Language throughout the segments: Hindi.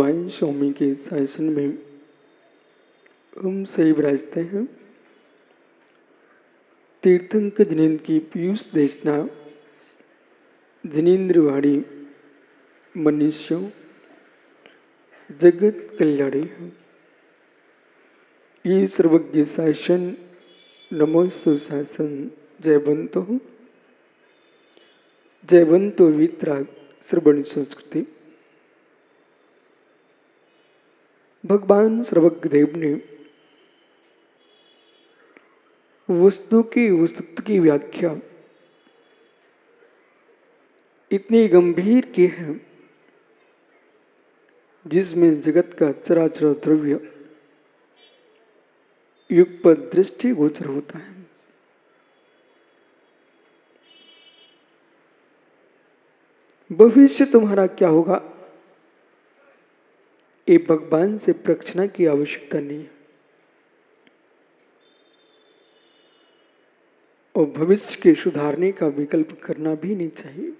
भगवान स्वामी के शासन में हम सही विराजते हैं। तीर्थंकर जिनेन्द्र की पीयूष देशना जिनेन्द्रवाणी मनुष्यों जगत कल्याणी है। ये सर्वज्ञ शासन नमोस्तु शासन जयवंतो वितराग श्रवण संस्कृति। भगवान सर्वज्ञ देव ने वस्तु की वस्तुत्व की व्याख्या इतनी गंभीर की है जिसमें जगत का चराचर द्रव्य युगपत दृष्टि गोचर होता है। भविष्य तुम्हारा क्या होगा ये भगवान से प्रश्न की आवश्यकता नहीं है और भविष्य के सुधारने का विकल्प करना भी नहीं चाहिए।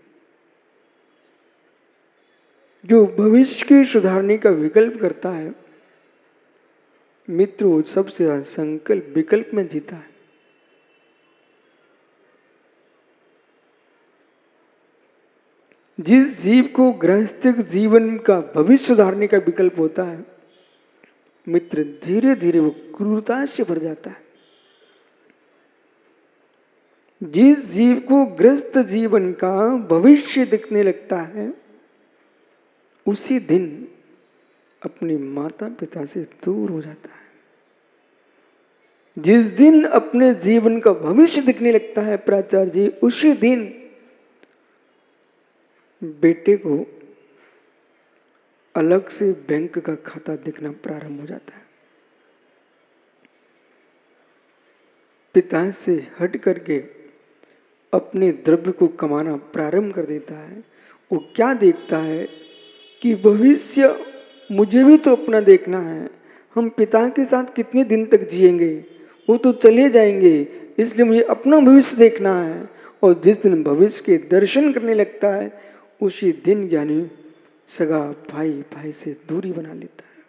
जो भविष्य के सुधारने का विकल्प करता है मित्र वो सबसे ज्यादा संकल्प विकल्प में जीता है। जिस जीव को गृहस्थिक जीवन का भविष्य सुधारने का विकल्प होता है मित्र धीरे धीरे वो क्रूरता से भर जाता है। जिस जीव को गृहस्थ जीवन का भविष्य दिखने लगता है उसी दिन अपने माता पिता से दूर हो जाता है। जिस दिन अपने जीवन का भविष्य दिखने लगता है प्राचार्य जी उसी दिन बेटे को अलग से बैंक का खाता दिखना प्रारंभ हो जाता है। पिता से हट करके अपने द्रव्य को कमाना प्रारंभ कर देता है। वो क्या देखता है कि भविष्य मुझे भी तो अपना देखना है। हम पिता के साथ कितने दिन तक जिएंगे, वो तो चले जाएंगे, इसलिए मुझे अपना भविष्य देखना है। और जिस दिन भविष्य के दर्शन करने लगता है उसी दिन यानी सगा भाई भाई से दूरी बना लेता है।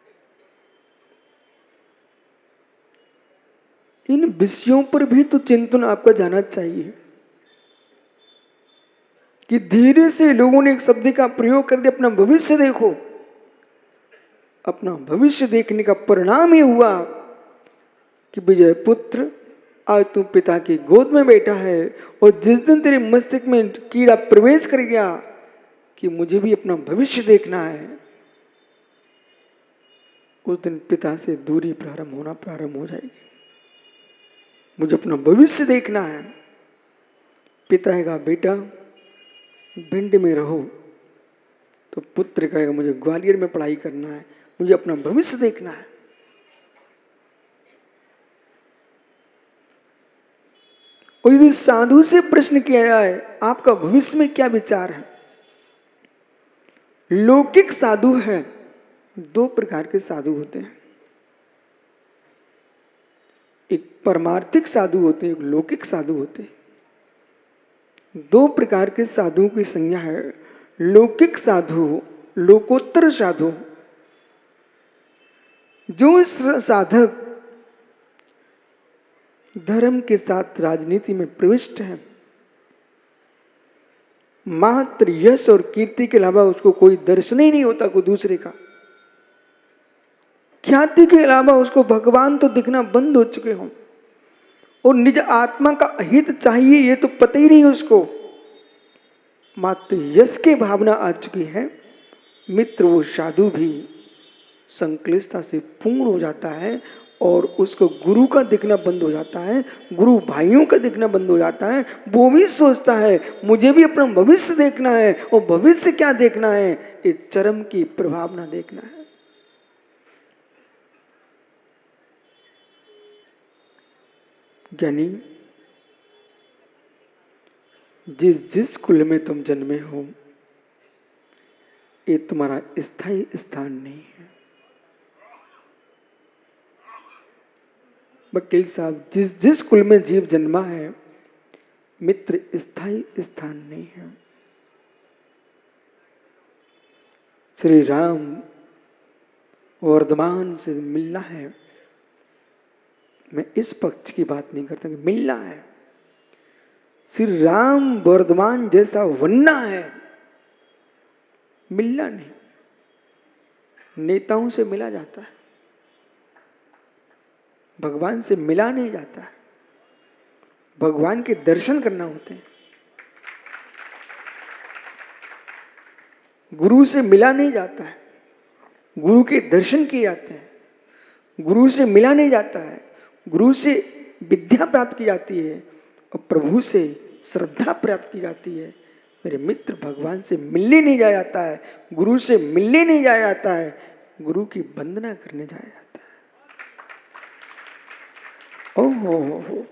इन विषयों पर भी तो चिंतन आपका जाना चाहिए कि धीरे से लोगों ने एक शब्द का प्रयोग कर दिया अपना भविष्य देखो। अपना भविष्य देखने का परिणाम ये हुआ कि विजय पुत्र आज तू पिता की गोद में बैठा है और जिस दिन तेरे मस्तिष्क में कीड़ा प्रवेश कर गया कि मुझे भी अपना भविष्य देखना है उस दिन पिता से दूरी प्रारंभ हो जाएगी। मुझे अपना भविष्य देखना है। पिता कहेगा बेटा भिंड में रहो तो पुत्र कहेगा मुझे ग्वालियर में पढ़ाई करना है, मुझे अपना भविष्य देखना है। और यदि साधु से प्रश्न किया जाए आपका भविष्य में क्या विचार है। लौकिक साधु है, दो प्रकार के साधु होते हैं, एक परमार्थिक साधु होते हैं, एक लौकिक साधु होते हैं। दो प्रकार के साधुओं की संज्ञा है। लौकिक साधु, लोकोत्तर साधु, जो साधक धर्म के साथ राजनीति में प्रविष्ट है, मात्र यश और कीर्ति के अलावा उसको कोई दर्शन ही नहीं होता कोई दूसरे का। ख्याति के अलावा उसको भगवान तो दिखना बंद हो चुके हों और निज आत्मा का हित चाहिए ये तो पता ही नहीं उसको। मात्र यश की भावना आ चुकी है मित्र वो साधु भी संक्लिष्टता से पूर्ण हो जाता है और उसको गुरु का दिखना बंद हो जाता है, गुरु भाइयों का दिखना बंद हो जाता है। वो भी सोचता है मुझे भी अपना भविष्य देखना है और भविष्य क्या देखना है ये चरम की प्रभावना देखना है। ज्ञानी जिस कुल में तुम जन्मे हो ये तुम्हारा स्थायी स्थान नहीं है। वकील साहब जिस कुल में जीव जन्मा है मित्र स्थायी स्थान नहीं है। श्री राम वर्धमान से मिलना है। मैं इस पक्ष की बात नहीं करता कि मिलना है, श्री राम वर्धमान जैसा बनना है, मिलना नहीं। नेताओं से मिला जाता है, भगवान से मिला नहीं जाता है। भगवान के दर्शन करना होते हैं, गुरु से मिला नहीं जाता है, गुरु के दर्शन किए जाते हैं। गुरु से मिला नहीं जाता है, गुरु से विद्या प्राप्त की जाती है और प्रभु से श्रद्धा प्राप्त की जाती है। मेरे मित्र, भगवान से मिलने नहीं जाया जाता है, गुरु से मिलने नहीं जाया जाता है, गुरु की वंदना करने जाया जाता है। ओहो,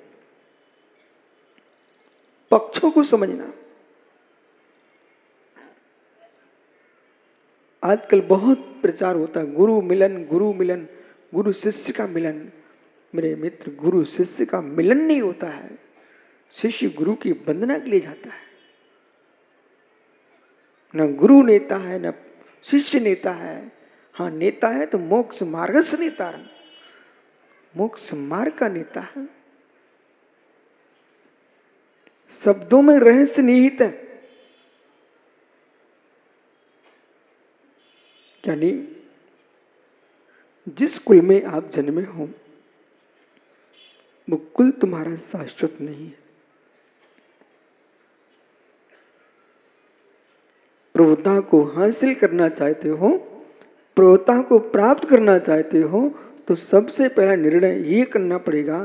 पक्षों को समझना। आजकल बहुत प्रचार होता है गुरु मिलन, गुरु मिलन, गुरु शिष्य का मिलन। मेरे मित्र, गुरु शिष्य का मिलन नहीं होता है, शिष्य गुरु की वंदना के लिए जाता है। न गुरु नेता है, न शिष्य नेता है। हाँ, नेता है तो मोक्ष मार्ग से नेता, मोक्ष मार्ग का नेता है। शब्दों में रहस्य निहित है, यानी जिस कुल में आप जन्मे हो वो कुल तुम्हारा शाश्वत नहीं है। प्रभुता को हासिल करना चाहते हो, प्रभुता को प्राप्त करना चाहते हो, तो सबसे पहला निर्णय ये करना पड़ेगा,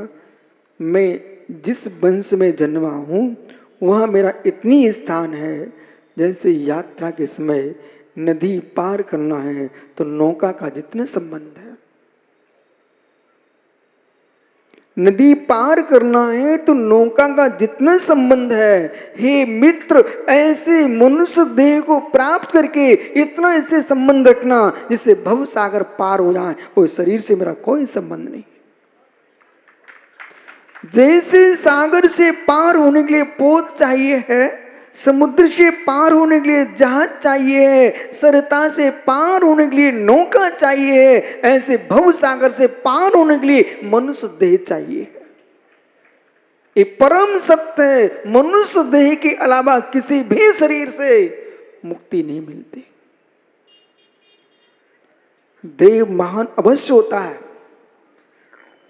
मैं जिस वंश में जन्मा हूं वहां मेरा इतनी स्थान है। जैसे यात्रा के समय नदी पार करना है तो नौका का जितना संबंध है, नदी पार करना है तो नौका का जितना संबंध है। हे मित्र, ऐसे मनुष्य देह को प्राप्त करके इतना ऐसे संबंध रखना जिससे भव सागर पार हो जाए। और शरीर से मेरा कोई संबंध नहीं। जैसे सागर से पार होने के लिए पोत चाहिए है, समुद्र से पार होने के लिए जहाज चाहिए है, सरता से पार होने के लिए नौका चाहिए है, ऐसे भव सागर से पार होने के लिए मनुष्य देह चाहिए है। ये परम सत्य है। मनुष्य देह के अलावा किसी भी शरीर से मुक्ति नहीं मिलती। देव महान अवश्य होता है,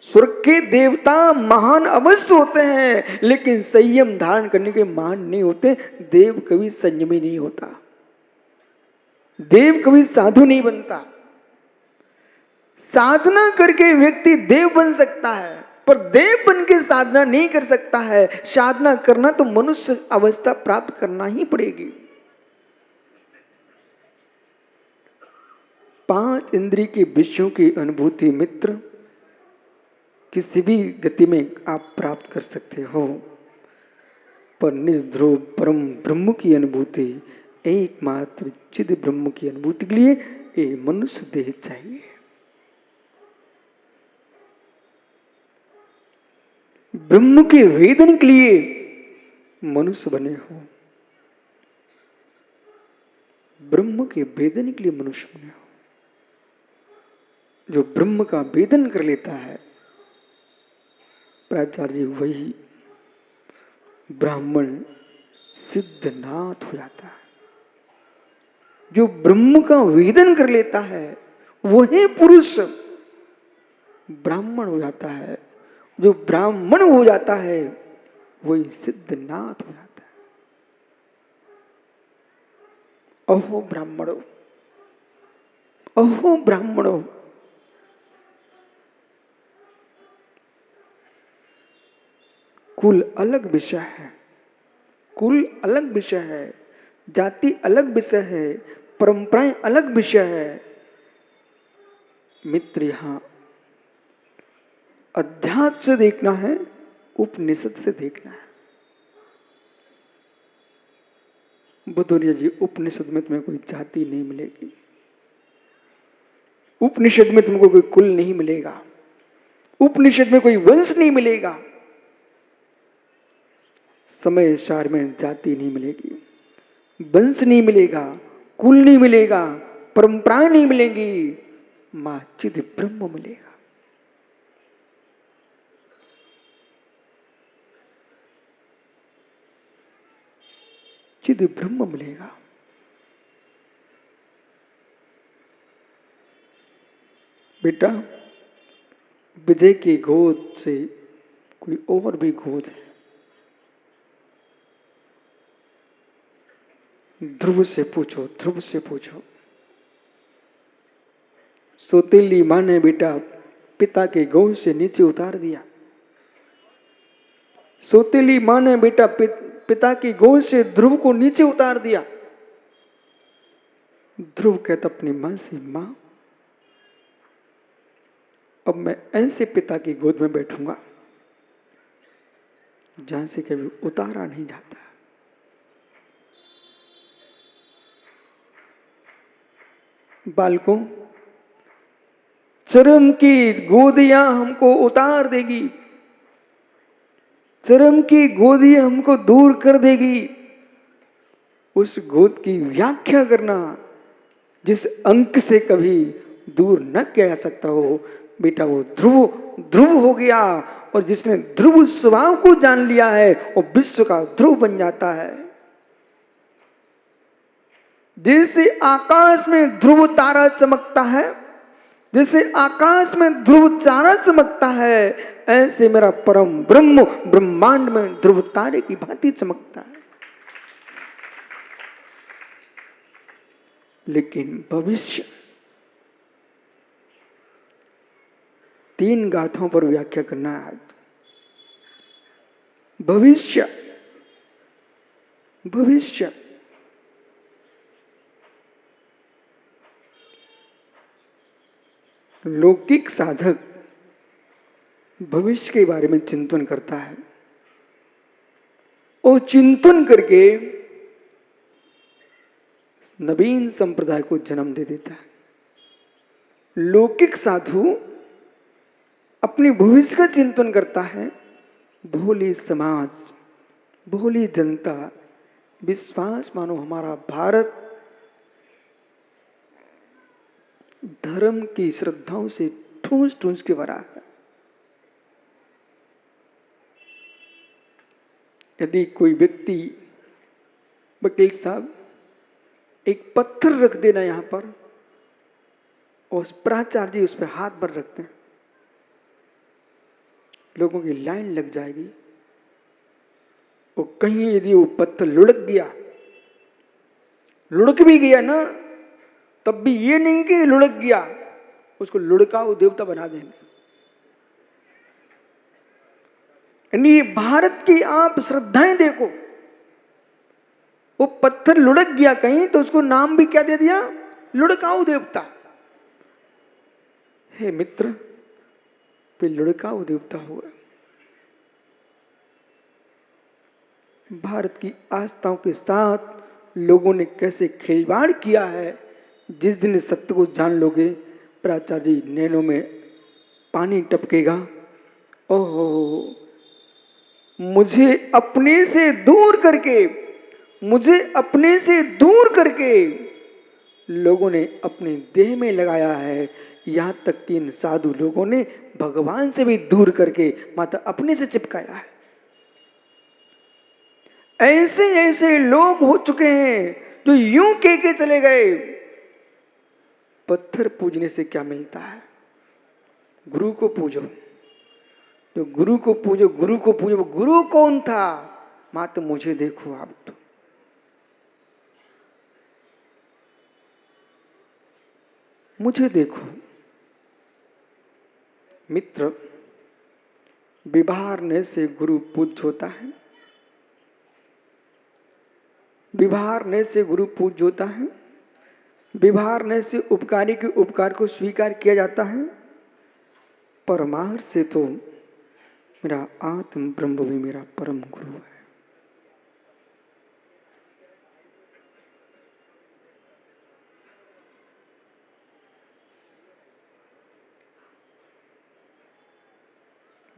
स्वर्ग के देवता महान अवश्य होते हैं, लेकिन संयम धारण करने के महान नहीं होते। देव कभी संयमी नहीं होता, देव कभी साधु नहीं बनता। साधना करके व्यक्ति देव बन सकता है, पर देव बन के साधना नहीं कर सकता है। साधना करना तो मनुष्य अवस्था प्राप्त करना ही पड़ेगी। 5 इंद्रिय के विषयों की अनुभूति मित्र किसी भी गति में आप प्राप्त कर सकते हो, पर निज-ध्रुव परम ब्रह्म की अनुभूति, एकमात्र चिद ब्रह्म की अनुभूति के लिए ये मनुष्य देह चाहिए। ब्रह्म के वेदन के लिए मनुष्य बने हो, ब्रह्म के वेदन के लिए मनुष्य बने हो। जो ब्रह्म का वेदन कर लेता है प्राचार्य, वही ब्राह्मण सिद्धनाथ हो जाता है। जो ब्रह्म का वेदन कर लेता है वही पुरुष ब्राह्मण हो जाता है। जो ब्राह्मण हो जाता है वही सिद्धनाथ हो जाता है। अहो ब्राह्मणो, अहो ब्राह्मणो, कुल अलग विषय है, कुल अलग विषय है, जाति अलग विषय है, परंपराएं अलग विषय है। मित्र, यहां अध्यात्म से देखना है, उपनिषद से देखना है। बुद्धोरिया जी, उपनिषद में तुम्हें कोई जाति नहीं मिलेगी, उपनिषद में तुमको कोई कुल नहीं मिलेगा, उपनिषद में कोई वंश नहीं मिलेगा। समय सार में जाति नहीं मिलेगी, वंश नहीं मिलेगा, कुल नहीं मिलेगा, परंपराएं नहीं मिलेंगी। मां चिद ब्रह्म मिलेगा। चिद ब्रह्म मिलेगा। बेटा, विजय की गोद से कोई और भी गोद है। ध्रुव से पूछो, ध्रुव से पूछो। सौतेली मां ने बेटा पिता के गोद से नीचे उतार दिया। सौतेली मां ने बेटा पिता की गोद से ध्रुव को नीचे उतार दिया। ध्रुव कहता अपनी मां से, मां अब मैं ऐसे पिता की गोद में बैठूंगा जहां से कभी उतारा नहीं जाता। बालकों, चरम की गोदियां हमको उतार देगी, चरम की गोदियां हमको दूर कर देगी। उस गोद की व्याख्या करना जिस अंक से कभी दूर न किया जा सकता हो, बेटा वो ध्रुव ध्रुव हो गया। और जिसने ध्रुव स्वभाव को जान लिया है वो विश्व का ध्रुव बन जाता है। जैसे आकाश में ध्रुव तारा चमकता है, जैसे आकाश में ध्रुव तारा चमकता है, ऐसे मेरा परम ब्रह्म ब्रह्मांड में ध्रुव तारे की भांति चमकता है। लेकिन भविष्य 3 गाथाओं पर व्याख्या करना है। भविष्य, भविष्य लौकिक साधक भविष्य के बारे में चिंतन करता है और चिंतन करके नवीन संप्रदाय को जन्म दे देता है। लौकिक साधु अपनी भविष्य का चिंतन करता है। भोली समाज, भोली जनता विश्वास मानो हमारा भारत धर्म की श्रद्धाओं से ठूंस ठूंस के भरा है। यदि कोई व्यक्ति, वकील साहब, एक पत्थर रख देना यहां पर और प्राचार्य जी उस पर हाथ भर रखते हैं, लोगों की लाइन लग जाएगी। और कहीं यदि वो पत्थर लुढ़क गया, लुढ़क भी गया ना, तब भी ये नहीं कि लुढ़क गया, उसको लुढ़काऊ देवता बना देंगे। यानी भारत की आप श्रद्धाएं देखो, वो पत्थर लुढ़क गया कहीं तो उसको नाम भी क्या दे दिया? लुढ़काऊ देवता। हे मित्र, वे लुढ़काऊ देवता हुए। भारत की आस्थाओं के साथ लोगों ने कैसे खिलवाड़ किया है। जिस दिन इस सत्य को जान लोगे, प्राचार्य जी नैनों में पानी टपकेगा। ओहो, मुझे अपने से दूर करके, मुझे अपने से दूर करके लोगों ने अपने देह में लगाया है। यहां तक कि इन साधु लोगों ने भगवान से भी दूर करके माता अपने से चिपकाया है। ऐसे ऐसे लोग हो चुके हैं जो यूं कह के चले गए, पत्थर पूजने से क्या मिलता है, गुरु को पूजो। जो गुरु को पूजो, गुरु को पूजो। गुरु कौन था? मात्र मुझे देखो आप तो। मुझे देखो। मित्र, विवाहने से गुरु पूज्य होता है, विवाहने से गुरु पूज्य होता है, विवाहने से उपकारी के उपकार को स्वीकार किया जाता है। परमार्थ से तो मेरा आत्म ब्रह्म भी मेरा परम गुरु है।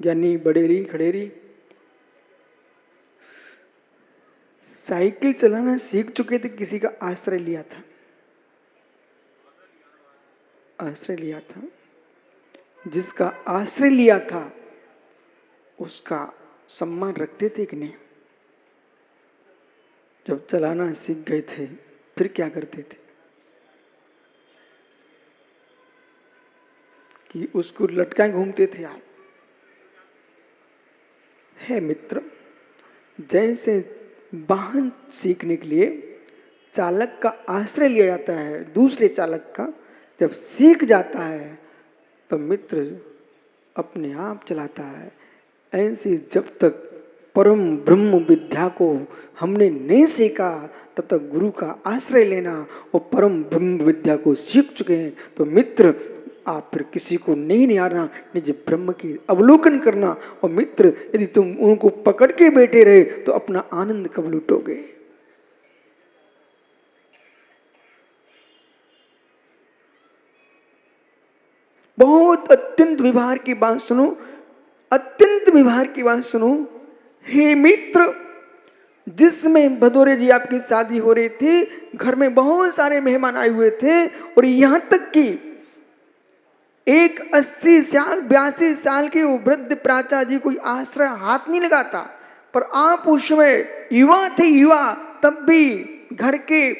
ज्ञानी बडेरी खड़ेरी साइकिल चलाना सीख चुके थे, किसी का आश्रय लिया था। आश्रय लिया था, जिसका आश्रय लिया था उसका सम्मान रखते थे कि नहीं? जब चलाना सीख गए थे फिर क्या करते थे कि उसको लटकाए घूमते थे आप? है मित्र, जैसे वाहन सीखने के लिए चालक का आश्रय लिया जाता है, दूसरे चालक का जब सीख जाता है तो मित्र अपने आप चलाता है। ऐसे जब तक परम ब्रह्म विद्या को हमने नहीं सीखा तब तक गुरु का आश्रय लेना और परम ब्रह्म विद्या को सीख चुके हैं तो मित्र आप फिर किसी को नहीं निहारना, निज ब्रह्म की अवलोकन करना। और मित्र यदि तुम उनको पकड़ के बैठे रहे तो अपना आनंद कब लूटोगे? बहुत अत्यंत व्यवहार की बात सुनो, अत्यंत व्यवहार की बात सुनो। हे मित्र, जिसमें भदौरे जी आपकी शादी हो रही थी, घर में बहुत सारे मेहमान आए हुए थे और यहां तक कि एक 80 साल 82 साल के वो वृद्ध प्राचा जी कोई आश्रय हाथ नहीं लगाता, पर आप उस समय युवा थे, युवा तब भी घर के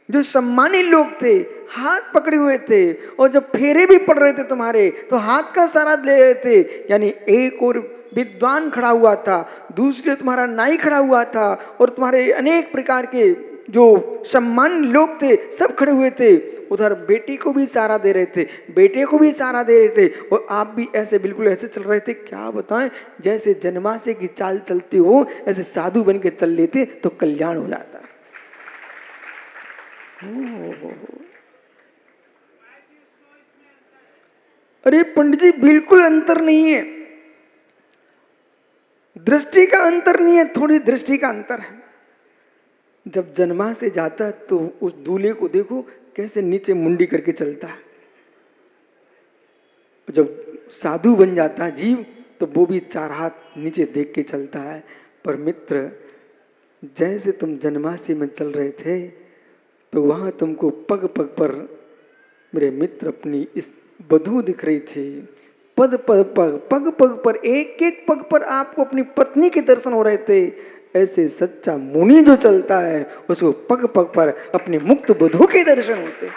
जो सम्मानित लोग थे हाथ पकड़े हुए थे और जब फेरे भी पड़ रहे थे तुम्हारे तो हाथ का सहारा ले रहे थे। यानी एक और विद्वान खड़ा हुआ था, दूसरे तुम्हारा नाई खड़ा हुआ था और तुम्हारे अनेक प्रकार के जो सम्मान लोग थे सब खड़े हुए थे। उधर बेटी को भी सहारा दे रहे थे, बेटे को भी सहारा दे रहे थे और आप भी ऐसे बिल्कुल ऐसे चल रहे थे। क्या बताएं, जैसे जनमासे की चाल चलती हो ऐसे साधु बन के चल लेते तो कल्याण हो जाता। अरे पंडित जी, बिल्कुल अंतर नहीं है, दृष्टि का अंतर नहीं है, थोड़ी दृष्टि का अंतर है। जब जन्मा से जाता है तो उस दूल्हे को देखो कैसे नीचे मुंडी करके चलता है। जब साधु बन जाता है जीव तो वो भी चार हाथ नीचे देख के चलता है। पर मित्र, जैसे तुम जन्मासी में चल रहे थे तो वहां तुमको पग पग पर मेरे मित्र अपनी इस वधू दिख रही थी। पग पग पर एक एक पग पर आपको अपनी पत्नी के दर्शन हो रहे थे। ऐसे सच्चा मुनि जो चलता है उसको पग पग पर अपने मुक्त वधू के दर्शन होते हैं।